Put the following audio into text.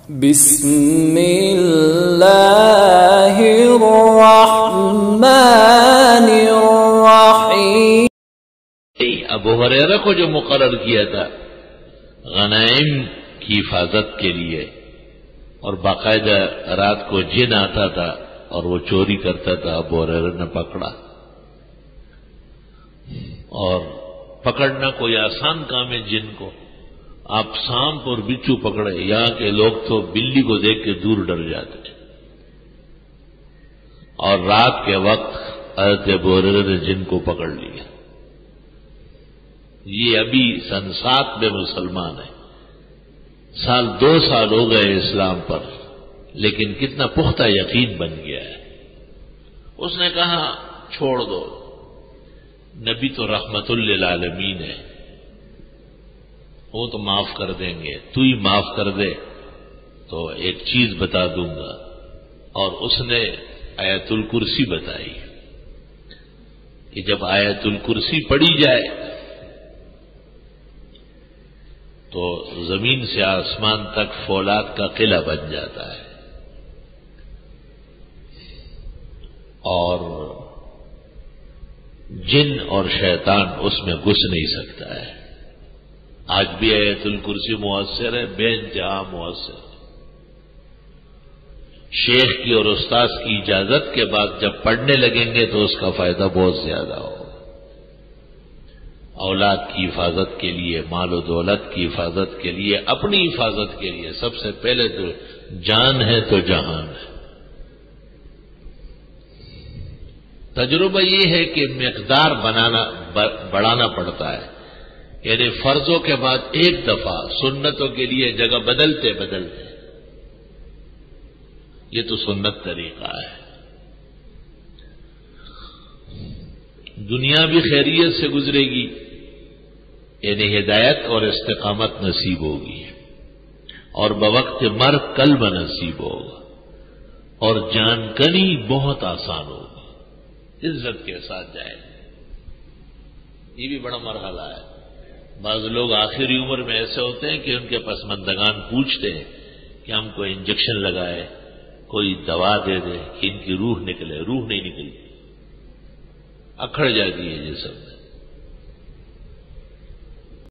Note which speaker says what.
Speaker 1: بسم اللہ الرحمن الرحیم۔
Speaker 2: ابو ہریرہ کو جو مقرر کیا تھا غنائم کی حفاظت کے لیے، اور باقاعدہ رات کو جن آتا تھا اور وہ چوری کرتا تھا، ابو ہریرہ نے پکڑا۔ اور پکڑنا کوئی آسان کام ہے جن کو، آپ سانپ اور بچھو پکڑے، یہاں کے لوگ تو بلی کو دیکھ کے دور ڈر جاتے ہیں، اور رات کے وقت حضرت ابو ہریرہ نے جن کو پکڑ لیا۔ یہ ابھی سن 7 میں مسلمان ہے، 2 سال ہو گئے اسلام پر، لیکن کتنا پختہ یقین بن گیا ہے۔ اس نے کہا چھوڑ دو، نبی تو رحمت للعالمین ہے، وہ تو معاف کر دیں گے، تو ہی معاف کر دے تو ایک چیز بتا دوں گا۔ اور اس نے آیت الکرسی بتائی کہ جب آیت الکرسی پڑھی جائے تو زمین سے آسمان تک فولاد کا قلعہ بن جاتا ہے، اور جن اور شیطان اس میں گھس نہیں سکتا ہے۔ آج بھی آیت الکرسی مؤثر ہے، بے انتہا مؤثر ہے۔ شیخ کی اور استاذ کی اجازت کے بعد جب پڑھنے لگیں گے تو اس کا فائدہ بہت زیادہ ہوگا۔ اولاد کی حفاظت کے لیے، مال و دولت کی حفاظت کے لیے، اپنی حفاظت کے لیے سب سے پہلے تو جان ہے تو جہان ہے۔ تجربہ یہ ہے کہ مقدار بڑھانا پڑتا ہے، یعنی فرضوں کے بعد ایک دفعہ سنتوں کے لیے جگہ بدلتے بدلتے، یہ تو سنت طریقہ ہے۔ دنیا بھی خیریت سے گزرے گی، یعنی ہدایت اور استقامت نصیب ہوگی، اور بوقت مرگ قلب نصیب ہوگا، اور جان کنی بہت آسان ہوگی، عزت کے ساتھ جائے گا۔ یہ بھی بڑا مرحلہ ہے۔ بعض لوگ آخری عمر میں ایسے ہوتے ہیں کہ ان کے پسماندگان پوچھتے ہیں کہ ہم کو انجیکشن لگائے، کوئی دوا دے دے کہ ان کی روح نکلے، روح نہیں نکلتی، اکھڑ جاتی ہے جسم۔